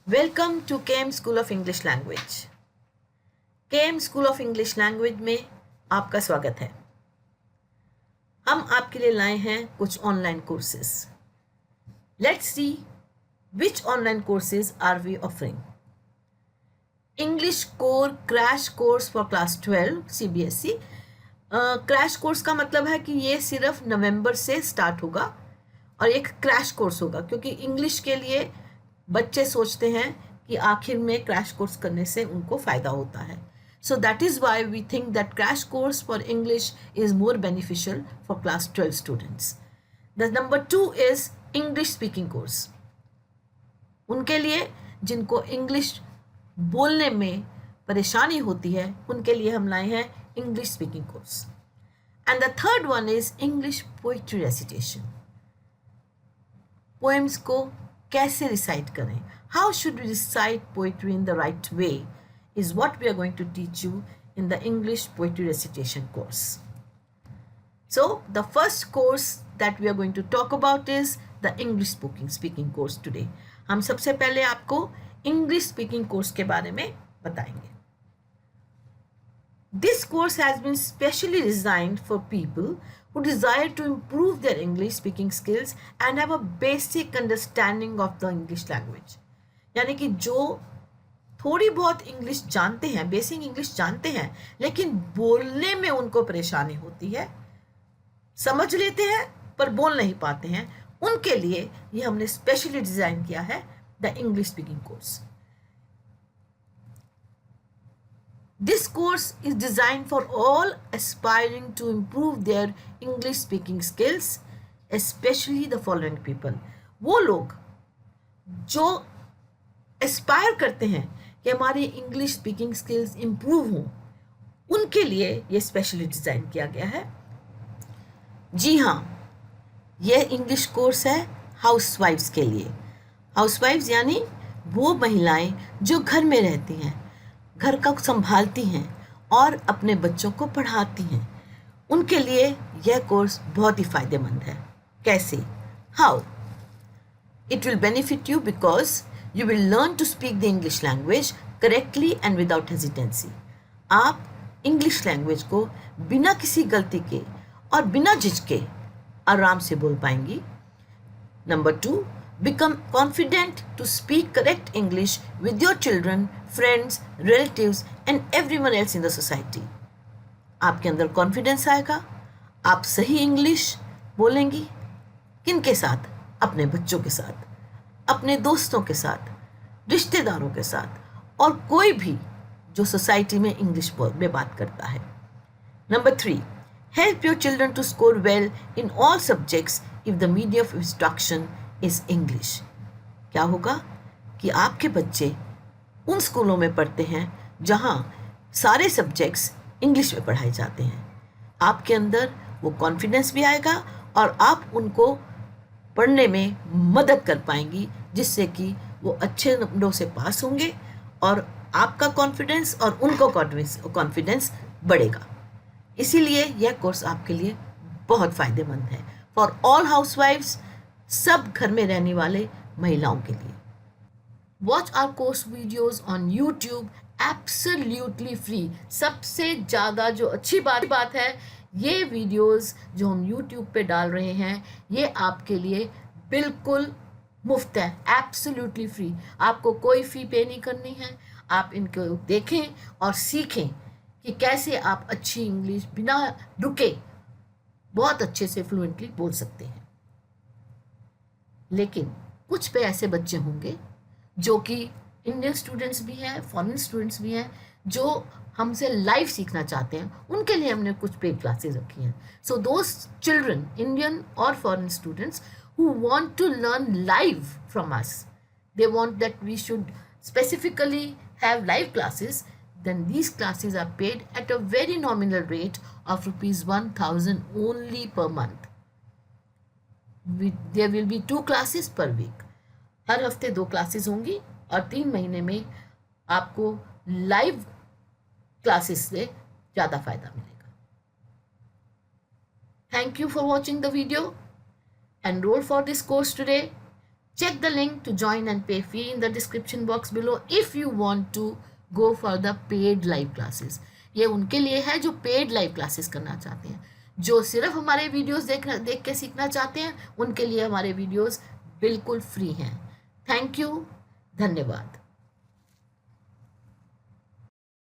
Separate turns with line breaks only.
Welcome to KM school of English language. KM school of English language में आपका स्वागत है। हम आपके लिए लाए हैं कुछ online courses. Let's see which online courses are we offering. English core crash course for class 12 CBSE. Crash course का मतलब है कि ये सिर्फ नवंबर से स्टार्ट होगा और एक क्रैश कोर्स होगा, क्योंकि इंग्लिश के लिए बच्चे सोचते हैं कि आखिर में क्रैश कोर्स करने से उनको फ़ायदा होता है। So that is why we think that crash course for English is more beneficial for class 12 students. The number 2 is English speaking course. उनके लिए जिनको इंग्लिश बोलने में परेशानी होती है उनके लिए हम लाए हैं English speaking course. And the third one is English poetry recitation. Poems को कैसे रिसाइट करें, how should we recite poetry in the right way is what we are going to teach you in the English poetry recitation course. So the first course that we are going to talk about is the English speaking course today. हम सबसे पहले आपको English speaking course के बारे में बताएंगे. This course has been specially designed for people who desire to improve their English speaking skills and have a basic understanding of the English language. यानी कि जो थोड़ी बहुत इंग्लिश जानते हैं, बेसिक इंग्लिश जानते हैं, लेकिन बोलने में उनको परेशानी होती है, समझ लेते हैं पर बोल नहीं पाते हैं, उनके लिए ये हमने स्पेशली डिज़ाइन किया है the English speaking course. This course is designed for all aspiring to improve their English speaking skills, especially the following people. वो लोग जो एस्पायर करते हैं कि हमारी इंग्लिश स्पीकिंग स्किल्स इम्प्रूव हों, उनके लिए ये स्पेशली डिज़ाइन किया गया है. जी हाँ, यह इंग्लिश कोर्स है हाउसवाइफ्स के लिए. हाउसवाइफ्स यानी वो महिलाएं जो घर में रहती हैं, घर का संभालती हैं और अपने बच्चों को पढ़ाती हैं. उनके लिए यह कोर्स बहुत ही फ़ायदेमंद है. कैसे? How? It will benefit you because you will learn to speak the English language correctly and without hesitancy. आप इंग्लिश लैंग्वेज को बिना किसी गलती के और बिना झिझके आराम से बोल पाएंगी. Number 2, become confident to speak correct English with your children, friends, relatives and everyone else in the society. आपके अंदर कॉन्फिडेंस आएगा, आप सही इंग्लिश बोलेंगी. किनके साथ? अपने बच्चों के साथ, अपने दोस्तों के साथ, रिश्तेदारों के साथ और कोई भी जो सोसाइटी में इंग्लिश में बात करता है. Number 3, help your children to score well in all subjects if the medium of instruction is English. क्या होगा कि आपके बच्चे उन स्कूलों में पढ़ते हैं जहाँ सारे सब्जेक्ट्स इंग्लिश में पढ़ाए जाते हैं. आपके अंदर वो कॉन्फिडेंस भी आएगा और आप उनको पढ़ने में मदद कर पाएंगी, जिससे कि वो अच्छे नंबरों से पास होंगे और आपका कॉन्फिडेंस और उनको कॉन्फिडेंस बढ़ेगा. इसीलिए यह कोर्स आपके लिए बहुत फ़ायदेमंद है फॉर ऑल हाउसवाइफ्स, सब घर में रहने वाले महिलाओं के लिए. Watch our course videos on YouTube absolutely free. सबसे ज़्यादा जो अच्छी बात है, ये वीडियोज़ जो हम यूट्यूब पे डाल रहे हैं ये आपके लिए बिल्कुल मुफ्त है, एब्सोल्युटली फ्री. आपको कोई फ़ी पे नहीं करनी है. आप इनको देखें और सीखें कि कैसे आप अच्छी इंग्लिश बिना रुके बहुत अच्छे से फ्लुएंटली बोल सकते हैं. लेकिन कुछ पे ऐसे बच्चे होंगे जो कि इंडियन स्टूडेंट्स भी हैं, फॉरेन स्टूडेंट्स भी हैं, जो हमसे लाइव सीखना चाहते हैं. उनके लिए हमने कुछ पेड क्लासेस रखी हैं. सो दोज चिल्ड्रन, इंडियन और foreign students who want to learn live from us, they want that we should specifically have live classes, then these classes are paid at a very nominal rate of rupees 1000 only per month. There will be 2 classes per week. हर हफ्ते 2 classes होंगी और 3 महीने में आपको live classes से ज़्यादा फ़ायदा मिलेगा. Thank you for watching the video. Enroll for this course today. Check the link to join and pay fee in the description box below if you want to go for the paid live classes. ये उनके लिए है जो paid live classes करना चाहते हैं. जो सिर्फ हमारे वीडियोस देख के सीखना चाहते हैं उनके लिए हमारे वीडियोस बिल्कुल फ्री हैं. Thank you. धन्यवाद.